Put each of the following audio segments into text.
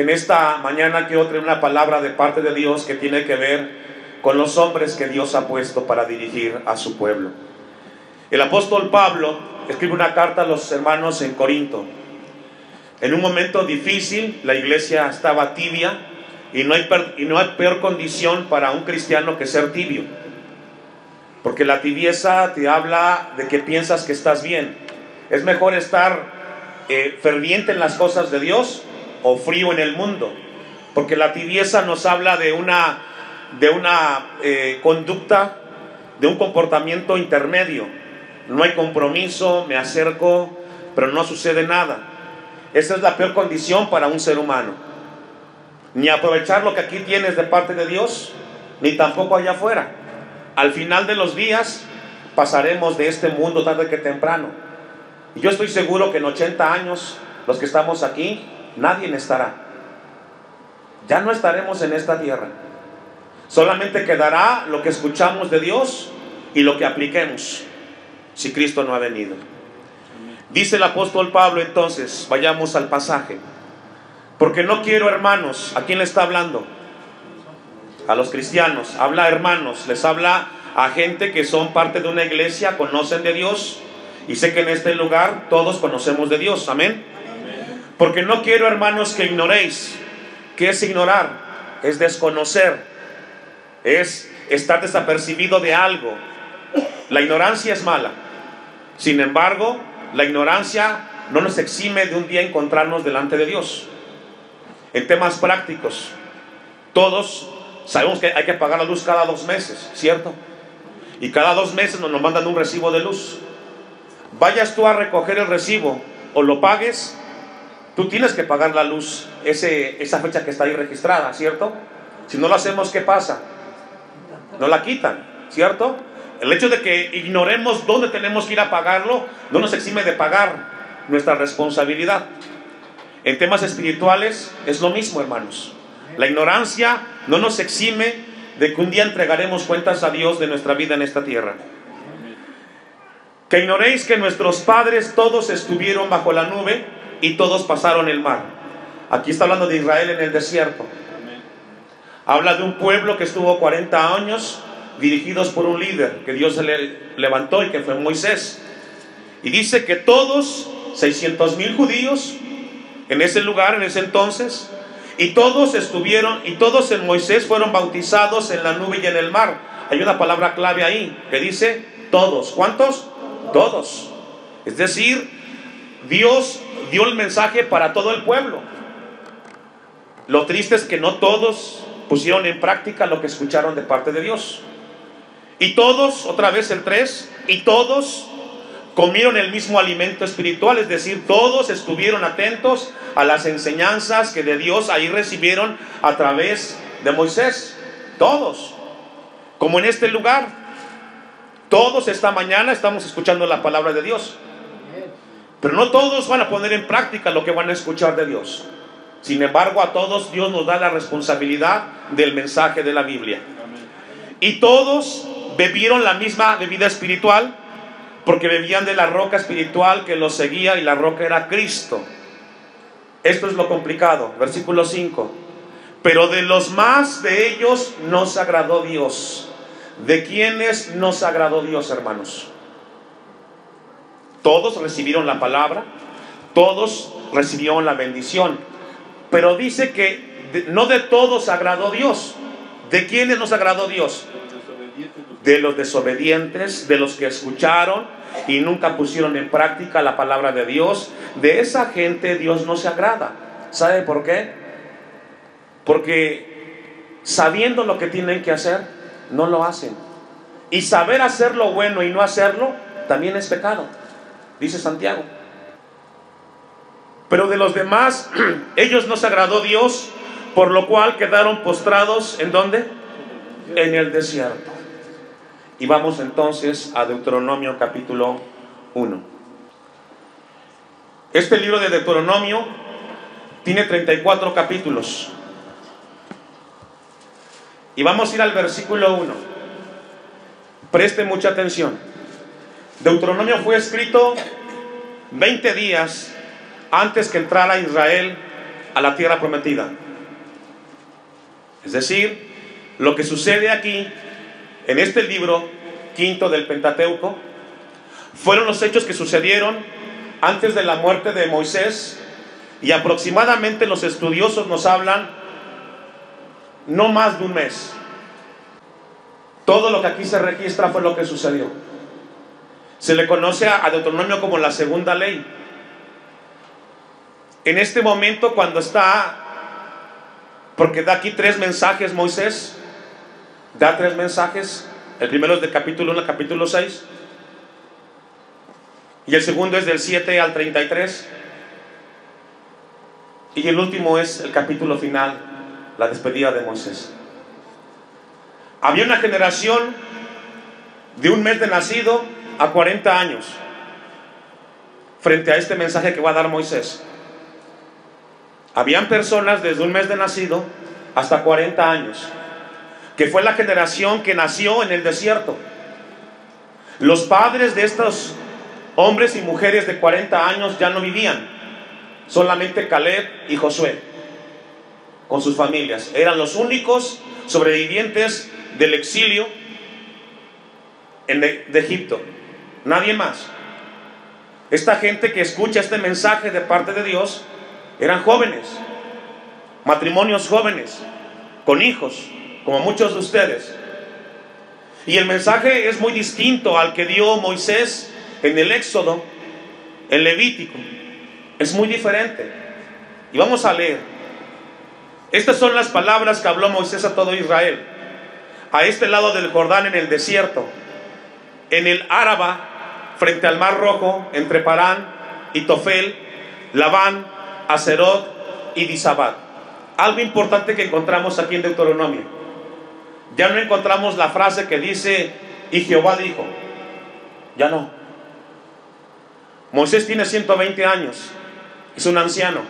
que en esta mañana quiero traer una palabra de parte de Dios que tiene que ver con los hombres que Dios ha puesto para dirigir a su pueblo. El apóstol Pablo escribe una carta a los hermanos en Corinto. En un momento difícil, la iglesia estaba tibia y no hay peor condición para un cristiano que ser tibio. Porque la tibieza te habla de que piensas que estás bien. Es mejor estar ferviente en las cosas de Dios o frío en el mundo, porque la tibieza nos habla de una conducta, de un comportamiento intermedio. No hay compromiso, me acerco, pero no sucede nada. Esa es la peor condición para un ser humano. Ni aprovechar lo que aquí tienes de parte de Dios, ni tampoco allá afuera. Al final de los días pasaremos de este mundo tarde que temprano. Y yo estoy seguro que en 80 años, los que estamos aquí, nadie estará. Ya no estaremos en esta tierra. Solamente quedará lo que escuchamos de Dios y lo que apliquemos, si Cristo no ha venido. Dice el apóstol Pablo entonces, vayamos al pasaje. Porque no quiero, hermanos, ¿a quién le está hablando? A los cristianos. Habla a hermanos, les habla a gente que son parte de una iglesia, conocen de Dios. Y sé que en este lugar todos conocemos de Dios, amén. Porque no quiero, hermanos, que ignoréis. ¿Qué es ignorar? Es desconocer, es estar desapercibido de algo. La ignorancia es mala. Sin embargo, la ignorancia no nos exime de un día encontrarnos delante de Dios. En temas prácticos, todos sabemos que hay que pagar la luz cada 2 meses, ¿cierto? Y cada 2 meses nos mandan un recibo de luz. Vayas tú a recoger el recibo o lo pagues, tú tienes que pagar la luz, esa fecha que está ahí registrada, ¿cierto? Si no lo hacemos, ¿qué pasa? Nos la quitan, ¿cierto? El hecho de que ignoremos dónde tenemos que ir a pagarlo no nos exime de pagar nuestra responsabilidad. En temas espirituales es lo mismo, hermanos. La ignorancia no nos exime de que un día entregaremos cuentas a Dios de nuestra vida en esta tierra. Que ignoréis que nuestros padres todos estuvieron bajo la nube y todos pasaron el mar. Aquí está hablando de Israel en el desierto. Habla de un pueblo que estuvo 40 años dirigidos por un líder que Dios se le levantó y que fue Moisés. Y dice que todos, 600,000 judíos en ese lugar, en ese entonces, y todos en Moisés fueron bautizados en la nube y en el mar. Hay una palabra clave ahí que dice todos. ¿Cuántos? Todos. Es decir, Dios dio el mensaje para todo el pueblo. Lo triste es que no todos pusieron en práctica lo que escucharon de parte de Dios. Y todos, otra vez el 3, y todos comieron el mismo alimento espiritual, es decir, todos estuvieron atentos a las enseñanzas que de Dios ahí recibieron a través de Moisés. Todos, como en este lugar. Todos esta mañana estamos escuchando la palabra de Dios. Pero no todos van a poner en práctica lo que van a escuchar de Dios. Sin embargo, a todos Dios nos da la responsabilidad del mensaje de la Biblia. Y todos bebieron la misma bebida espiritual, porque bebían de la roca espiritual que los seguía, y la roca era Cristo. Esto es lo complicado. Versículo 5. Pero de los más de ellos nos agradó Dios. ¿De quiénes nos agradó Dios, hermanos? Todos recibieron la palabra, todos recibieron la bendición, pero dice que no de todos agradó Dios. ¿De quiénes nos agradó Dios? De los desobedientes, de los que escucharon y nunca pusieron en práctica la palabra de Dios. De esa gente Dios no se agrada. ¿Sabe por qué? Porque sabiendo lo que tienen que hacer, no lo hacen. Y saber hacer lo bueno y no hacerlo también es pecado, dice Santiago. Pero de los demás, ellos no se agradó Dios, por lo cual quedaron postrados, ¿en dónde? En el desierto. Y vamos entonces a Deuteronomio capítulo 1. Este libro de Deuteronomio tiene 34 capítulos. Y vamos a ir al versículo 1. Preste mucha atención. Deuteronomio fue escrito 20 días antes que entrara Israel a la tierra prometida. Es decir, lo que sucede aquí, en este libro quinto del Pentateuco, fueron los hechos que sucedieron antes de la muerte de Moisés, y aproximadamente los estudiosos nos hablan no más de un mes. Todo lo que aquí se registra fue lo que sucedió. Se le conoce a Deuteronomio como la segunda ley. En este momento, cuando está, porque da aquí 3 mensajes Moisés, da 3 mensajes. El primero es del capítulo 1 al capítulo 6, y el segundo es del 7 al 33, y el último es el capítulo final, la despedida de Moisés. Había una generación de un mes de nacido a 40 años frente a este mensaje que va a dar Moisés. Habían personas desde un mes de nacido hasta 40 años, que fue la generación que nació en el desierto. Los padres de estos hombres y mujeres de 40 años ya no vivían, solamente Caleb y Josué con sus familias. Eran los únicos sobrevivientes del exilio de Egipto, nadie más. Esta gente que escucha este mensaje de parte de Dios eran jóvenes, matrimonios jóvenes, con hijos, como muchos de ustedes. Y el mensaje es muy distinto al que dio Moisés en el Éxodo, en Levítico. Es muy diferente. Y vamos a leer. Estas son las palabras que habló Moisés a todo Israel, a este lado del Jordán, en el desierto, en el Áraba, frente al Mar Rojo, entre Parán y Tofel, Labán, Aserot y Disabat. Algo importante que encontramos aquí en Deuteronomio: ya no encontramos la frase que dice y Jehová dijo. Ya no. Moisés tiene 120 años, es un anciano,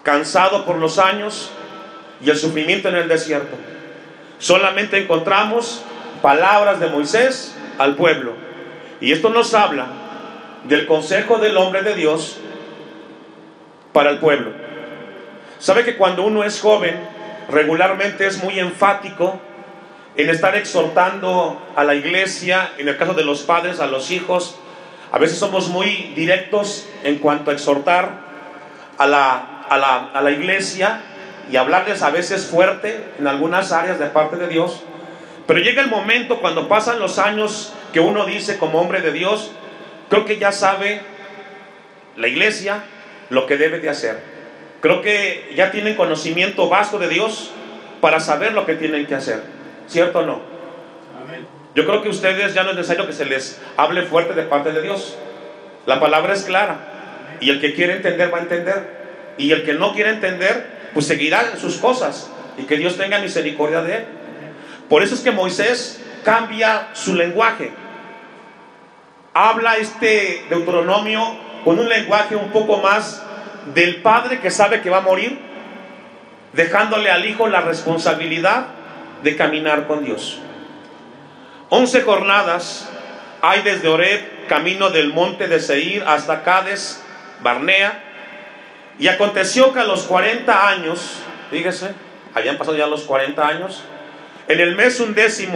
cansado por los años y el sufrimiento en el desierto. Solamente encontramos palabras de Moisés al pueblo, y esto nos habla del consejo del hombre de Dios para el pueblo. Sabe que cuando uno es joven, regularmente es muy enfático en estar exhortando a la iglesia, en el caso de los padres, a los hijos. A veces somos muy directos en cuanto a exhortar a la iglesia y hablarles a veces fuerte en algunas áreas de parte de Dios. Pero llega el momento cuando pasan los años que uno dice como hombre de Dios: creo que ya sabe la iglesia lo que debe de hacer. Creo que ya tienen conocimiento vasto de Dios para saber lo que tienen que hacer. ¿Cierto o no? Amén. Yo creo que ustedes ya no es necesario que se les hable fuerte de parte de Dios. La palabra es clara, y el que quiere entender va a entender, y el que no quiere entender pues seguirá en sus cosas, y que Dios tenga misericordia de él. Por eso es que Moisés cambia su lenguaje. Habla este Deuteronomio con un lenguaje un poco más del padre que sabe que va a morir, dejándole al hijo la responsabilidad de caminar con Dios. 11 jornadas hay desde Horeb, camino del monte de Seir, hasta Cades Barnea. Y aconteció que a los 40 años, fíjese, habían pasado ya los 40 años, en el mes 11,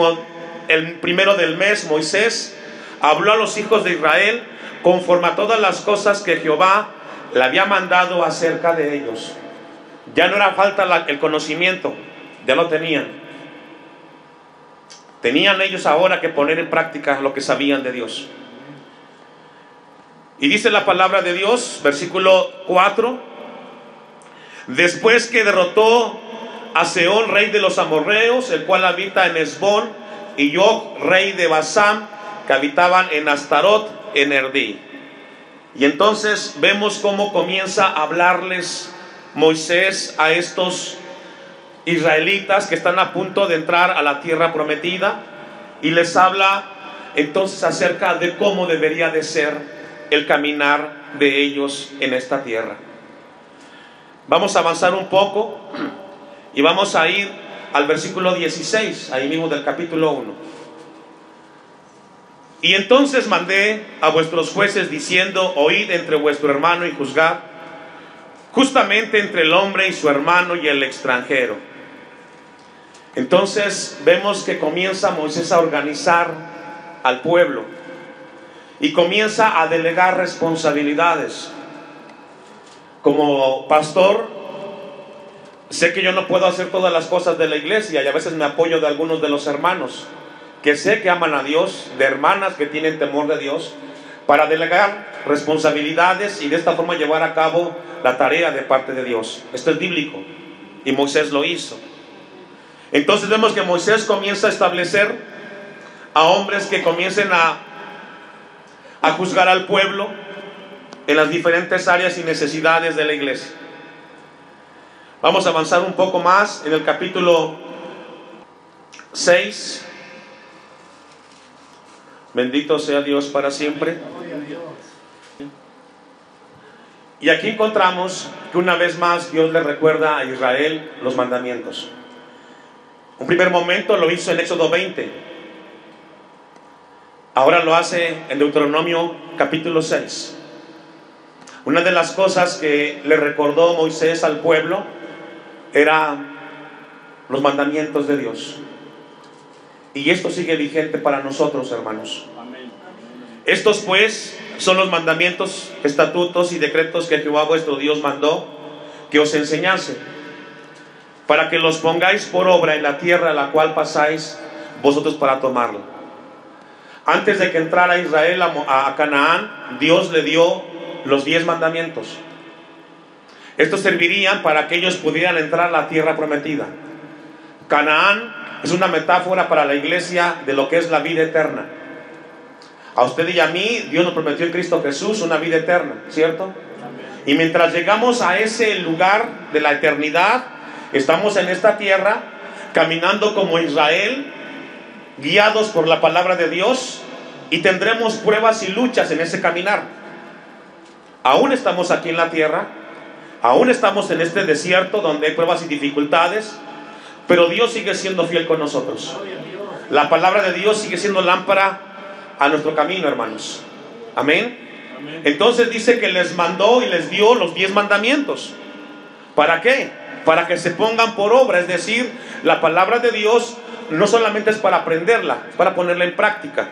el primero del mes, Moisés habló a los hijos de Israel conforme a todas las cosas que Jehová le había mandado acerca de ellos. Ya no era falta el conocimiento, ya lo tenían. Tenían ellos ahora que poner en práctica lo que sabían de Dios. Y dice la palabra de Dios, versículo 4: después que derrotó a Sehón, rey de los amorreos, el cual habita en Hesbón, y Og, rey de Basán, que habitaban en Astarot, en Erdí. Y entonces vemos cómo comienza a hablarles Moisés a estos israelitas que están a punto de entrar a la tierra prometida, y les habla entonces acerca de cómo debería de ser el caminar de ellos en esta tierra. Vamos a avanzar un poco y vamos a ir al versículo 16, ahí mismo del capítulo 1. Y entonces mandé a vuestros jueces diciendo: oíd entre vuestro hermano y juzgad justamente entre el hombre y su hermano y el extranjero. Entonces vemos que comienza Moisés a organizar al pueblo y comienza a delegar responsabilidades. Como pastor, sé que yo no puedo hacer todas las cosas de la iglesia y a veces me apoyo de algunos de los hermanos que sé que aman a Dios, de hermanas que tienen temor de Dios, para delegar responsabilidades y de esta forma llevar a cabo la tarea de parte de Dios. Esto es bíblico y Moisés lo hizo. Entonces vemos que Moisés comienza a establecer a hombres que comiencen a juzgar al pueblo en las diferentes áreas y necesidades de la iglesia. Vamos a avanzar un poco más en el capítulo 6. Bendito sea Dios para siempre. Y aquí encontramos que una vez más Dios le recuerda a Israel los mandamientos. Un primer momento lo hizo en Éxodo 20. Ahora lo hace en Deuteronomio capítulo 6. Una de las cosas que le recordó Moisés al pueblo era los mandamientos de Dios. Y esto sigue vigente para nosotros, hermanos. Estos pues son los mandamientos, estatutos y decretos que Jehová vuestro Dios mandó que os enseñase, para que los pongáis por obra en la tierra a la cual pasáis vosotros para tomarla. Antes de que entrara Israel a Canaán, Dios le dio los 10 mandamientos. Estos servirían para que ellos pudieran entrar a la tierra prometida. Canaán es una metáfora para la iglesia de lo que es la vida eterna. A usted y a mí, Dios nos prometió en Cristo Jesús una vida eterna, ¿cierto? Y mientras llegamos a ese lugar de la eternidad, estamos en esta tierra, caminando como Israel, guiados por la palabra de Dios, y tendremos pruebas y luchas en ese caminar. Aún estamos aquí en la tierra, aún estamos en este desierto donde hay pruebas y dificultades, pero Dios sigue siendo fiel con nosotros. La palabra de Dios sigue siendo lámpara a nuestro camino, hermanos. Amén. Entonces dice que les mandó y les dio los 10 mandamientos. ¿Para qué? Para que se pongan por obra. Es decir, la palabra de Dios no solamente es para aprenderla, es para ponerla en práctica.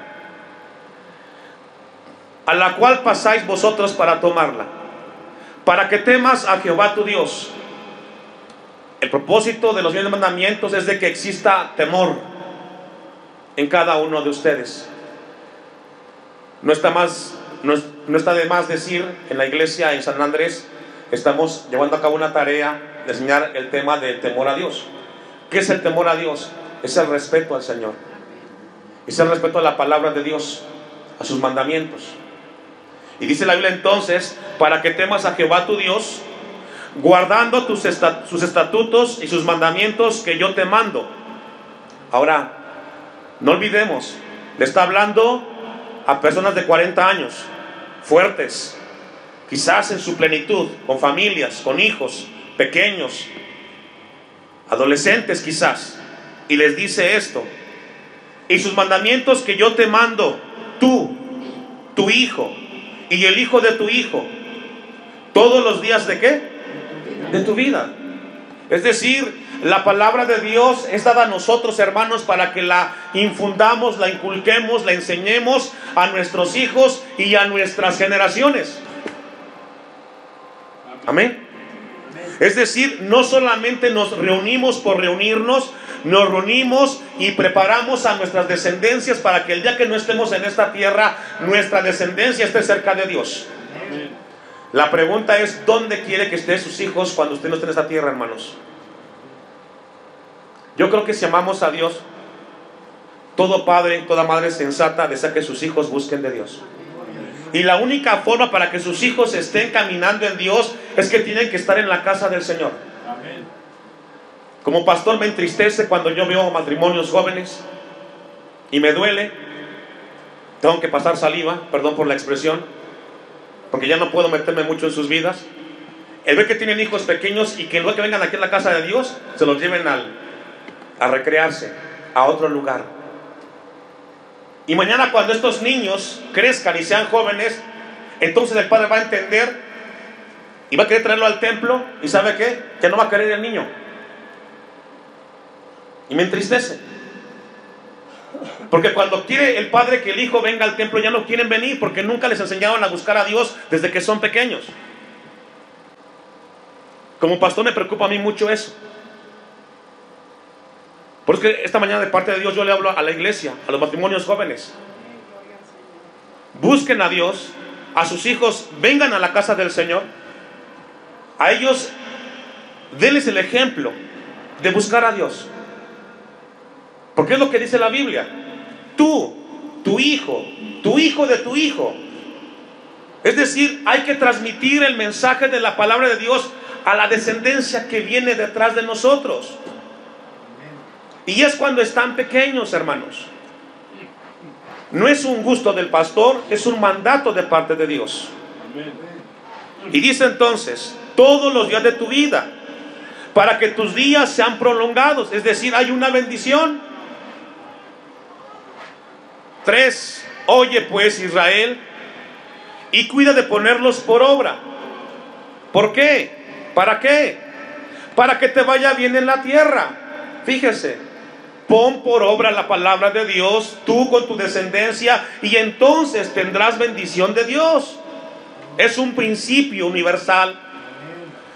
A la cual pasáis vosotros para tomarla, para que temas a Jehová tu Dios. El propósito de los 10 mandamientos es de que exista temor en cada uno de ustedes. No está de más decir, en la iglesia en San Andrés estamos llevando a cabo una tarea de enseñar el tema del temor a Dios. ¿Qué es el temor a Dios? Es el respeto al Señor, es el respeto a la palabra de Dios, a sus mandamientos. Y dice la Biblia entonces, para que temas a Jehová tu Dios, guardando sus estatutos y sus mandamientos que yo te mando. Ahora, no olvidemos, le está hablando a personas de 40 años, fuertes, quizás en su plenitud, con familias, con hijos pequeños, adolescentes quizás, y les dice esto: y sus mandamientos que yo te mando, tú, tu hijo y el hijo de tu hijo, todos los días de ¿qué? De tu vida. Es decir, la palabra de Dios es dada a nosotros, hermanos, para que la infundamos, la inculquemos, la enseñemos a nuestros hijos y a nuestras generaciones. Amén. Es decir, no solamente nos reunimos por reunirnos, nos reunimos y preparamos a nuestras descendencias para que el día que no estemos en esta tierra, nuestra descendencia esté cerca de Dios. La pregunta es, ¿dónde quiere que estén sus hijos cuando usted no esté en esta tierra, hermanos? Yo creo que si amamos a Dios, todo padre, toda madre sensata desea que sus hijos busquen de Dios. Y la única forma para que sus hijos estén caminando en Dios es que tienen que estar en la casa del Señor. Como pastor me entristece cuando yo veo matrimonios jóvenes y me duele. Tengo que pasar saliva, perdón por la expresión, porque ya no puedo meterme mucho en sus vidas. El ver que tienen hijos pequeños y que en lugar que vengan aquí a la casa de Dios, se los lleven a recrearse a otro lugar. Y mañana cuando estos niños crezcan y sean jóvenes, entonces el padre va a entender y va a querer traerlo al templo, y ¿sabe qué? Que no va a querer el niño. Y me entristece, porque cuando quiere el padre que el hijo venga al templo, ya no quieren venir, porque nunca les enseñaron a buscar a Dios desde que son pequeños. Como pastor me preocupa a mí mucho eso. Por eso que esta mañana, de parte de Dios, yo le hablo a la iglesia, a los matrimonios jóvenes: busquen a Dios, a sus hijos vengan a la casa del Señor, a ellos denles el ejemplo de buscar a Dios, porque es lo que dice la Biblia. Tú, tu hijo de tu hijo. Es decir, hay que transmitir el mensaje de la palabra de Dios a la descendencia que viene detrás de nosotros. Y es cuando están pequeños, hermanos. No es un gusto del pastor, es un mandato de parte de Dios. Y dice entonces: todos los días de tu vida, para que tus días sean prolongados. Es decir, hay una bendición. 3. Oye pues, Israel, y cuida de ponerlos por obra. ¿Por qué? ¿Para qué? Para que te vaya bien en la tierra. Fíjese, pon por obra la palabra de Dios, tú con tu descendencia, y entonces tendrás bendición de Dios. Es un principio universal,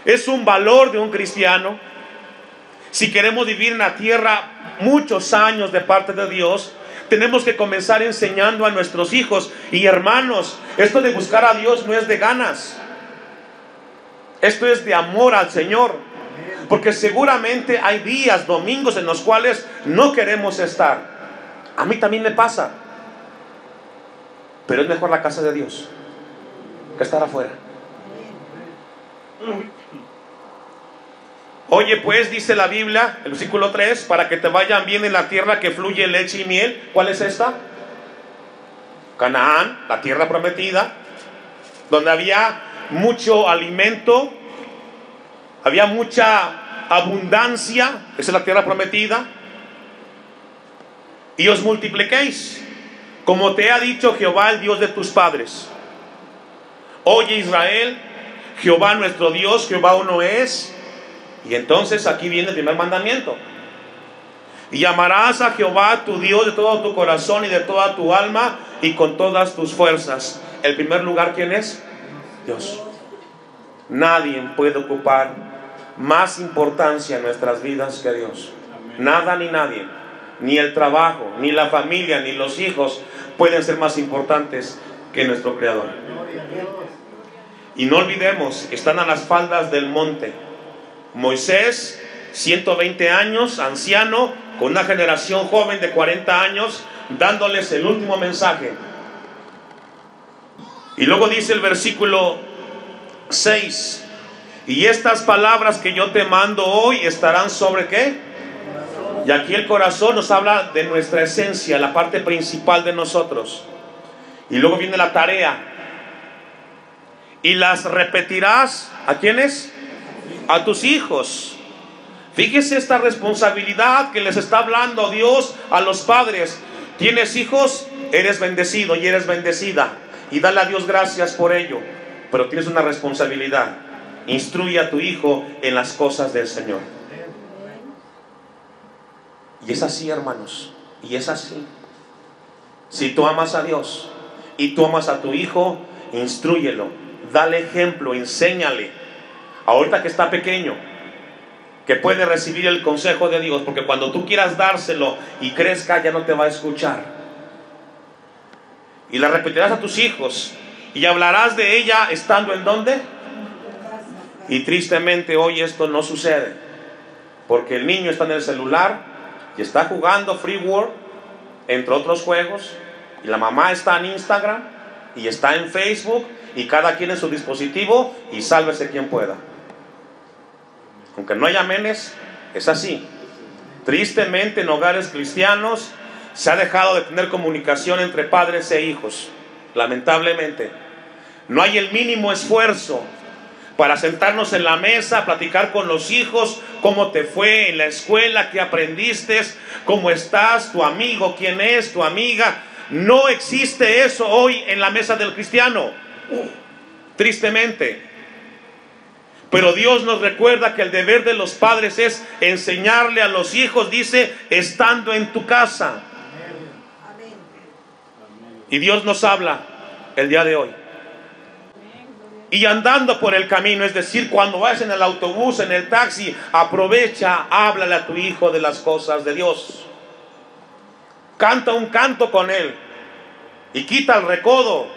es un valor de un cristiano. Si queremos vivir en la tierra muchos años de parte de Dios, tenemos que comenzar enseñando a nuestros hijos. Y hermanos, esto de buscar a Dios no es de ganas, esto es de amor al Señor. Porque seguramente hay días, domingos, en los cuales no queremos estar. A mí también me pasa. Pero es mejor la casa de Dios que estar afuera. Oye pues, dice la Biblia, el versículo 3, para que te vayan bien en la tierra que fluye leche y miel. ¿Cuál es esta? Canaán, la tierra prometida, donde había mucho alimento, había mucha abundancia. Esa es la tierra prometida. Y os multipliquéis, como te ha dicho Jehová, el Dios de tus padres. Oye Israel, Jehová nuestro Dios, Jehová uno es. Y entonces aquí viene el primer mandamiento: y amarás a Jehová tu Dios de todo tu corazón y de toda tu alma y con todas tus fuerzas. El primer lugar, ¿quién es? Dios. Nadie puede ocupar más importancia en nuestras vidas que Dios. Nada ni nadie, ni el trabajo, ni la familia, ni los hijos pueden ser más importantes que nuestro Creador. Y no olvidemos, están a las faldas del monte. Moisés, 120 años, anciano, con una generación joven de 40 años, dándoles el último mensaje. Y luego dice el versículo 6: y estas palabras que yo te mando hoy estarán sobre ¿qué? Y aquí el corazón nos habla de nuestra esencia, la parte principal de nosotros. Y luego viene la tarea: y las repetirás, ¿a quiénes? A tus hijos. Fíjese esta responsabilidad que les está hablando Dios a los padres. ¿Tienes hijos? Eres bendecido y eres bendecida, y dale a Dios gracias por ello. Pero tienes una responsabilidad: instruye a tu hijo en las cosas del Señor. Y es así, hermanos, y es así. Si tú amas a Dios y tú amas a tu hijo, instrúyelo, dale ejemplo, enséñale. Ahorita que está pequeño, que puede recibir el consejo de Dios, porque cuando tú quieras dárselo y crezca, ya no te va a escuchar. Y la repetirás a tus hijos, y hablarás de ella estando ¿en dónde? Y tristemente hoy esto no sucede, porque el niño está en el celular y está jugando Free World, entre otros juegos, y la mamá está en Instagram y está en Facebook, y cada quien en su dispositivo, y sálvese quien pueda. Aunque no haya amenes, es así. Tristemente en hogares cristianos se ha dejado de tener comunicación entre padres e hijos. Lamentablemente no hay el mínimo esfuerzo para sentarnos en la mesa, platicar con los hijos, cómo te fue en la escuela, qué aprendiste, cómo estás, tu amigo, quién es, tu amiga. No existe eso hoy en la mesa del cristiano, tristemente. Pero Dios nos recuerda que el deber de los padres es enseñarle a los hijos, dice, estando en tu casa. Y Dios nos habla el día de hoy. Y andando por el camino, es decir, cuando vayas en el autobús, en el taxi, aprovecha, háblale a tu hijo de las cosas de Dios. Canta un canto con él y quita el recodo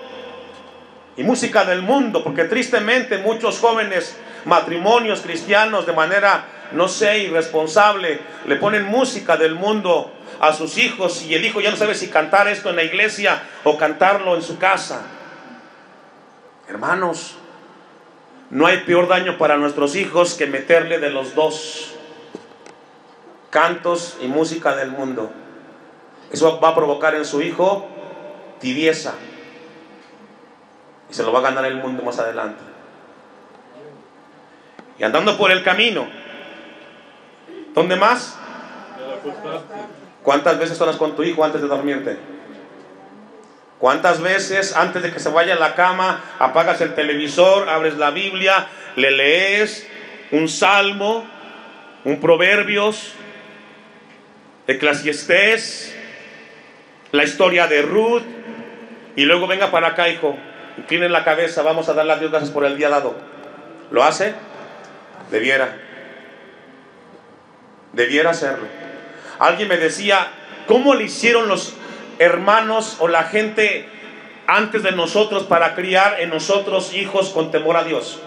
y música del mundo, porque tristemente muchos jóvenes, matrimonios cristianos, de manera, no sé, irresponsable, le ponen música del mundo a sus hijos, y el hijo ya no sabe si cantar esto en la iglesia o cantarlo en su casa. Hermanos, no hay peor daño para nuestros hijos que meterle de los dos, cantos y música del mundo. Eso va a provocar en su hijo tibieza, y se lo va a ganar el mundo más adelante. Y andando por el camino, ¿dónde más? ¿Cuántas veces oras con tu hijo antes de dormirte? ¿Cuántas veces antes de que se vaya a la cama apagas el televisor, abres la Biblia, le lees un salmo, un Proverbios, Eclesiastés, la historia de Ruth, y luego venga para acá, hijo, incline la cabeza, vamos a darle a Dios gracias por el día dado? ¿Lo hace? Debiera hacerlo. Alguien me decía, ¿cómo le hicieron los hermanos o la gente antes de nosotros para criar en nosotros hijos con temor a Dios?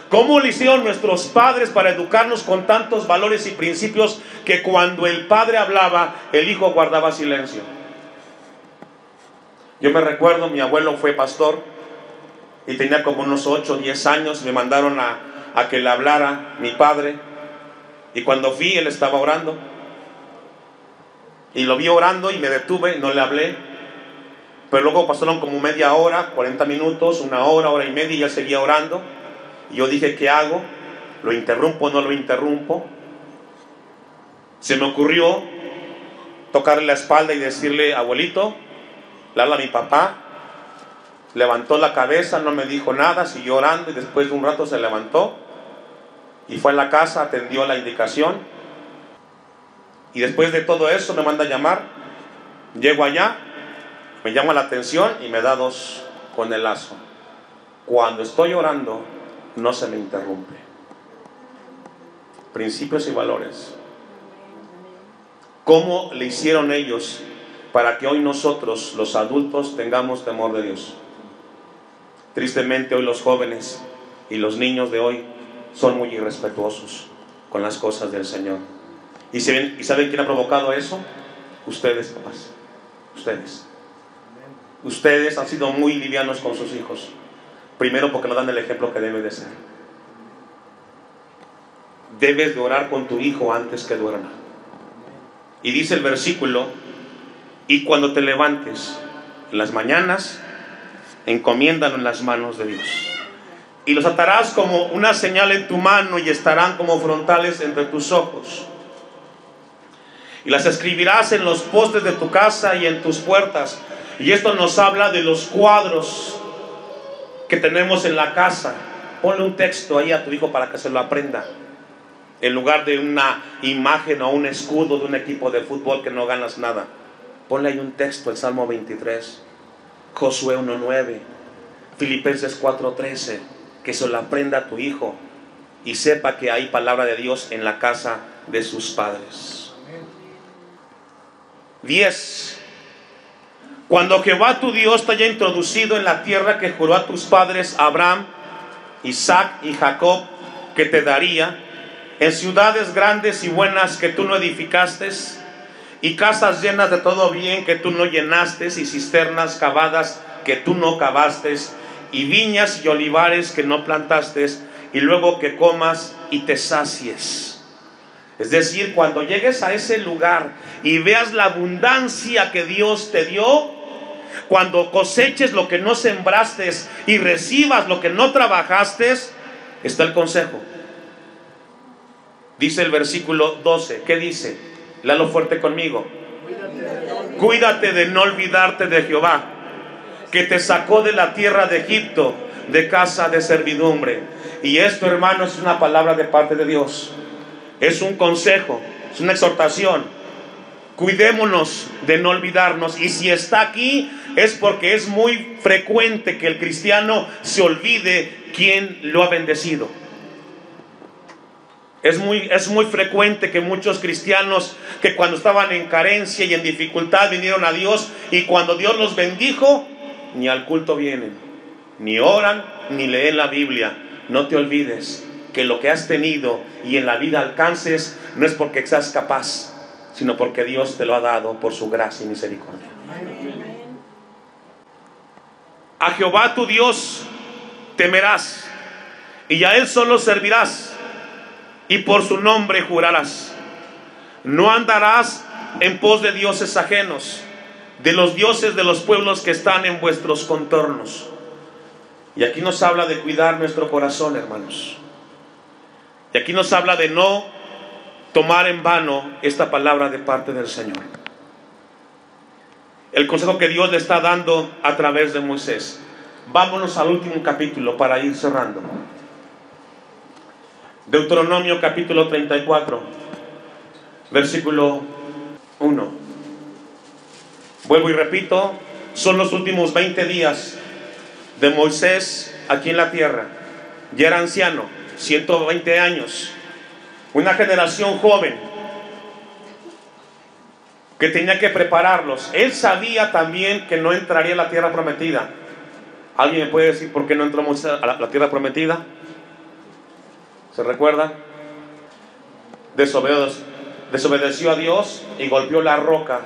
¿Cómo le hicieron nuestros padres para educarnos con tantos valores y principios que cuando el padre hablaba, el hijo guardaba silencio? Yo me recuerdo, mi abuelo fue pastor y tenía como unos 8 o 10 años. Me mandaron a que le hablara mi padre, y cuando fui, él estaba orando, y lo vi orando y me detuve, no le hablé. Pero luego pasaron como media hora, 40 minutos, una hora, hora y media, y ya seguía orando. Y yo dije, ¿qué hago? ¿Lo interrumpo o no lo interrumpo? Se me ocurrió tocarle la espalda y decirle, abuelito, le habla a mi papá. Levantó la cabeza, no me dijo nada, siguió orando, y después de un rato se levantó y fue a la casa, atendió la indicación. Y después de todo eso me manda a llamar. Llego allá, me llama la atención y me da 2 con el lazo. Cuando estoy orando, no se me interrumpe. Principios y valores. ¿Cómo le hicieron ellos para que hoy nosotros, los adultos, tengamos temor de Dios? Tristemente hoy los jóvenes y los niños de hoy son muy irrespetuosos con las cosas del Señor. ¿Y saben quién ha provocado eso? Ustedes, papás. Ustedes han sido muy livianos con sus hijos. Primero porque no dan el ejemplo que debe de ser. Debes de orar con tu hijo antes que duerma. Y dice el versículo, y cuando te levantes en las mañanas, encomiéndalo en las manos de Dios. Y los atarás como una señal en tu mano, y estarán como frontales entre tus ojos. Y las escribirás en los postes de tu casa y en tus puertas. Y esto nos habla de los cuadros que tenemos en la casa. Ponle un texto ahí a tu hijo para que se lo aprenda, en lugar de una imagen o un escudo de un equipo de fútbol que no ganas nada. Ponle ahí un texto, el Salmo 23, Josué 1:9, Filipenses 4:13, que se lo aprenda a tu hijo y sepa que hay palabra de Dios en la casa de sus padres. 10. Cuando Jehová tu Dios te haya introducido en la tierra que juró a tus padres Abraham, Isaac y Jacob, que te daría, en ciudades grandes y buenas que tú no edificaste, y casas llenas de todo bien que tú no llenaste, y cisternas cavadas que tú no cavaste, y viñas y olivares que no plantaste, y luego que comas y te sacies. Es decir, cuando llegues a ese lugar y veas la abundancia que Dios te dio, cuando coseches lo que no sembraste y recibas lo que no trabajaste, está el consejo. Dice el versículo 12, ¿qué dice? Léalo fuerte conmigo. Cuídate de no olvidarte de Jehová, que te sacó de la tierra de Egipto, de casa de servidumbre. Y esto, hermano, es una palabra de parte de Dios. Es un consejo, es una exhortación. Cuidémonos de no olvidarnos. Y si está aquí, es porque es muy frecuente que el cristiano se olvide quién lo ha bendecido. Es muy frecuente que muchos cristianos, que cuando estaban en carencia y en dificultad, vinieron a Dios, y cuando Dios los bendijo, ni al culto vienen, ni oran, ni leen la Biblia. No te olvides que lo que has tenido y en la vida alcances no es porque seas capaz, sino porque Dios te lo ha dado por su gracia y misericordia. A Jehová tu Dios temerás, y a Él solo servirás, y por su nombre jurarás. No andarás en pos de dioses ajenos, de los dioses de los pueblos que están en vuestros contornos. Y aquí nos habla de cuidar nuestro corazón, hermanos. Y aquí nos habla de no tomar en vano esta palabra de parte del Señor. El consejo que Dios le está dando a través de Moisés. Vámonos al último capítulo para ir cerrando. Deuteronomio capítulo 34, versículo 1. Vuelvo y repito, son los últimos 20 días de Moisés aquí en la tierra. Ya era anciano, 120 años. Una generación joven que tenía que prepararlos. Él sabía también que no entraría a la tierra prometida. ¿Alguien me puede decir por qué no entró Moisés a la tierra prometida? ¿Se recuerdan? Desobedeció a Dios y golpeó la roca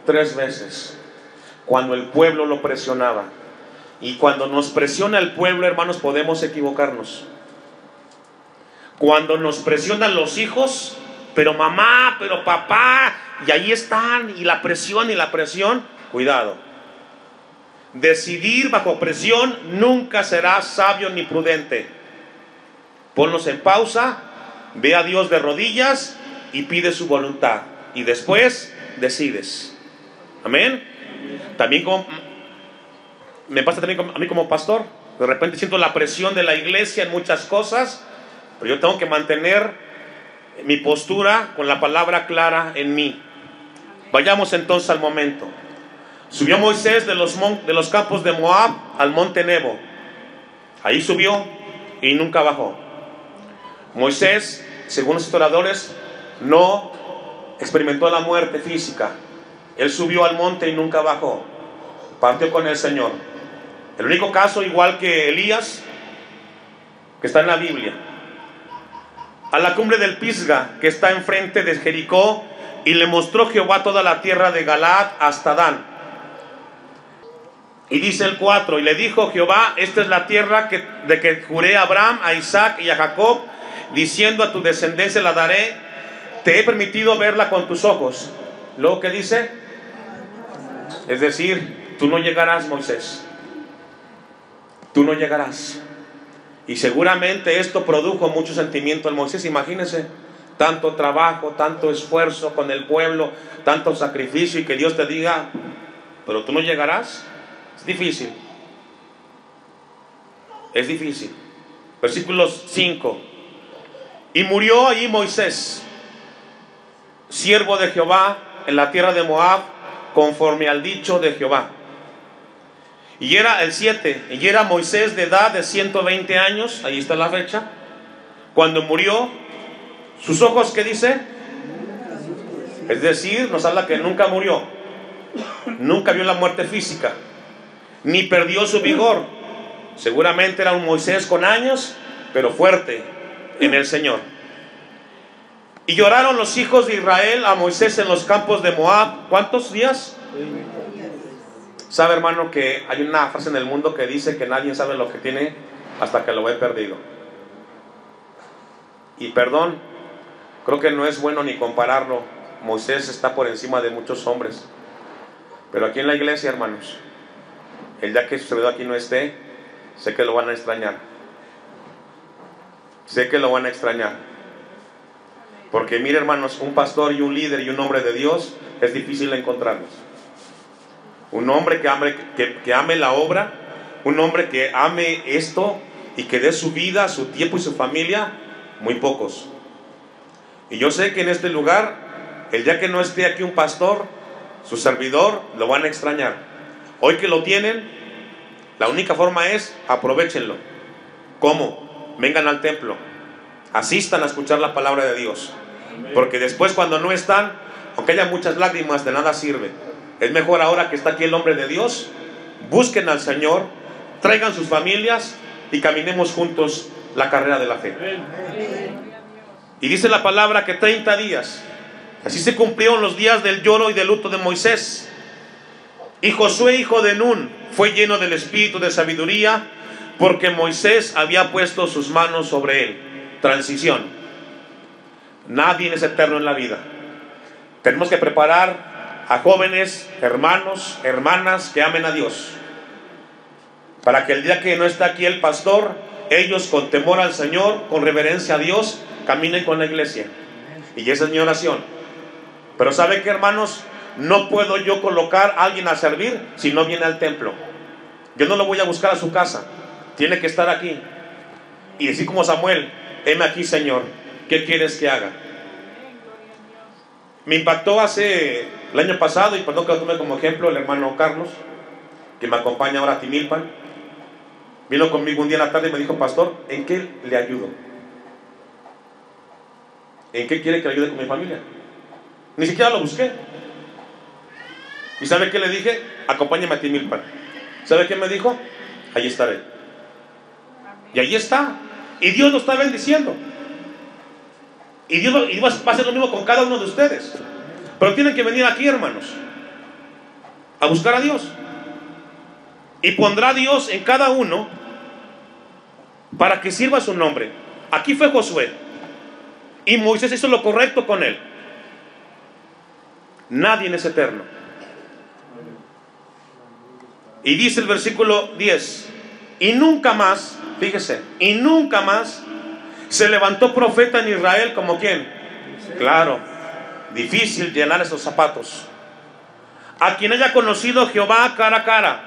3 veces cuando el pueblo lo presionaba. Y cuando nos presiona el pueblo, hermanos, podemos equivocarnos. Cuando nos presionan los hijos, pero mamá, pero papá, y ahí están, y la presión, cuidado. Decidir bajo presión nunca será sabio ni prudente. Ponlos en pausa, ve a Dios de rodillas y pide su voluntad, y después decides. Amén. También me pasa también a mí como pastor, de repente siento la presión de la iglesia en muchas cosas, pero yo tengo que mantener mi postura con la palabra clara en mí. Vayamos entonces al momento. Subió Moisés de los campos de Moab al monte Nebo. Ahí subió y nunca bajó. Moisés, según los historiadores, no experimentó la muerte física. Él subió al monte y nunca bajó. Partió con el Señor. El único caso, igual que Elías, que está en la Biblia, a la cumbre del Pisga, que está enfrente de Jericó, y le mostró Jehová toda la tierra de Galaad hasta Dan. Y dice el 4, y le dijo Jehová: esta es la tierra de que juré a Abraham, a Isaac y a Jacob, diciendo: a tu descendencia la daré. Te he permitido verla con tus ojos. Luego, ¿qué dice? Es decir, tú no llegarás, Moisés. Tú no llegarás. Y seguramente esto produjo mucho sentimiento en Moisés. Imagínense, tanto trabajo, tanto esfuerzo con el pueblo, tanto sacrificio, y que Dios te diga: pero tú no llegarás. Es difícil. Es difícil. Versículo 5. Y murió allí Moisés, siervo de Jehová, en la tierra de Moab, conforme al dicho de Jehová. Y era el 7, y era Moisés de edad de 120 años, ahí está la fecha, cuando murió. Sus ojos, ¿qué dice? Es decir, nos habla que nunca murió, nunca vio la muerte física, ni perdió su vigor. Seguramente era un Moisés con años, pero fuerte en el Señor. Y lloraron los hijos de Israel a Moisés en los campos de Moab. ¿Cuántos días? Sabe, hermano, que hay una frase en el mundo que dice que nadie sabe lo que tiene hasta que lo ve perdido. Y perdón, creo que no es bueno ni compararlo. Moisés está por encima de muchos hombres. Pero aquí en la iglesia, hermanos, el día que su servidor aquí no esté, sé que lo van a extrañar. Sé que lo van a extrañar. Porque mire, hermanos, un pastor y un líder y un hombre de Dios es difícil encontrarlos. Un hombre que ame la obra, un hombre que ame esto y que dé su vida, su tiempo y su familia, muy pocos. Y yo sé que en este lugar, el día que no esté aquí un pastor, su servidor, lo van a extrañar. Hoy que lo tienen, la única forma es aprovéchenlo. ¿Cómo? Vengan al templo, asistan a escuchar la palabra de Dios, porque después cuando no están, aunque haya muchas lágrimas, de nada sirve. Es mejor ahora que está aquí el hombre de Dios, busquen al Señor, traigan sus familias y caminemos juntos la carrera de la fe. Y dice la palabra que 30 días, así se cumplieron los días del lloro y del luto de Moisés. Y Josué, hijo de Nun, fue lleno del espíritu de sabiduría, porque Moisés había puesto sus manos sobre él. Transición. Nadie es eterno en la vida. Tenemos que preparar a jóvenes, hermanos, hermanas que amen a Dios, para que el día que no está aquí el pastor, ellos con temor al Señor, con reverencia a Dios, caminen con la iglesia. Y esa es mi oración. Pero ¿sabe qué, hermanos? No puedo yo colocar a alguien a servir si no viene al templo. Yo no lo voy a buscar a su casa, tiene que estar aquí y decir como Samuel: heme aquí, Señor, ¿qué quieres que haga? Me impactó el año pasado, y perdón que lo tome como ejemplo, el hermano Carlos, que me acompaña ahora a Timilpan. Vino conmigo un día en la tarde y me dijo: pastor, ¿en qué le ayudo? ¿En qué quiere que le ayude con mi familia? Ni siquiera lo busqué. ¿Y sabe qué le dije? Acompáñame a Timilpan. ¿Sabe qué me dijo? Ahí estaré. Y ahí está. Y Dios lo está bendiciendo. Y Dios va a hacer lo mismo con cada uno de ustedes. Pero tienen que venir aquí, hermanos, a buscar a Dios. Y pondrá Dios en cada uno para que sirva su nombre. Aquí fue Josué, y Moisés hizo lo correcto con él. Nadie es eterno. Y dice el versículo 10: y nunca más, fíjese, y nunca más se levantó profeta en Israel como ¿quién? Claro, difícil llenar esos zapatos. A quien haya conocido Jehová cara a cara.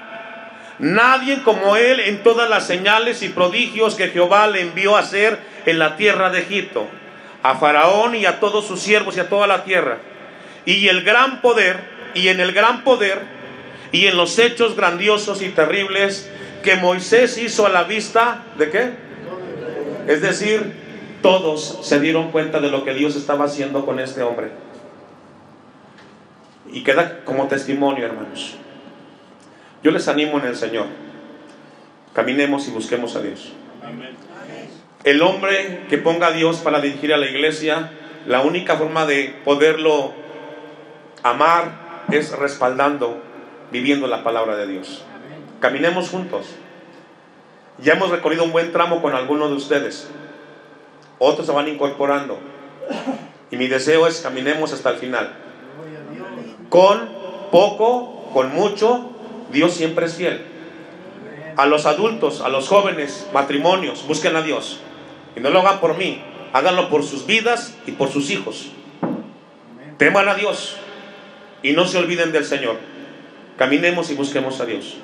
Nadie como él en todas las señales y prodigios que Jehová le envió a hacer en la tierra de Egipto, a Faraón y a todos sus siervos y a toda la tierra. Y el gran poder, y en el gran poder, y en los hechos grandiosos y terribles que Moisés hizo a la vista ¿de qué? Es decir, todos se dieron cuenta de lo que Dios estaba haciendo con este hombre. Y queda como testimonio, hermanos. Yo les animo en el Señor. Caminemos y busquemos a Dios. Amén. El hombre que ponga a Dios para dirigir a la iglesia, la única forma de poderlo amar es respaldando, viviendo la palabra de Dios. Caminemos juntos. Ya hemos recorrido un buen tramo con algunos de ustedes. Otros se van incorporando. Y mi deseo es caminemos hasta el final. Con poco, con mucho, Dios siempre es fiel. A los adultos, a los jóvenes, matrimonios, busquen a Dios. Y no lo hagan por mí, háganlo por sus vidas y por sus hijos. Teman a Dios y no se olviden del Señor. Caminemos y busquemos a Dios.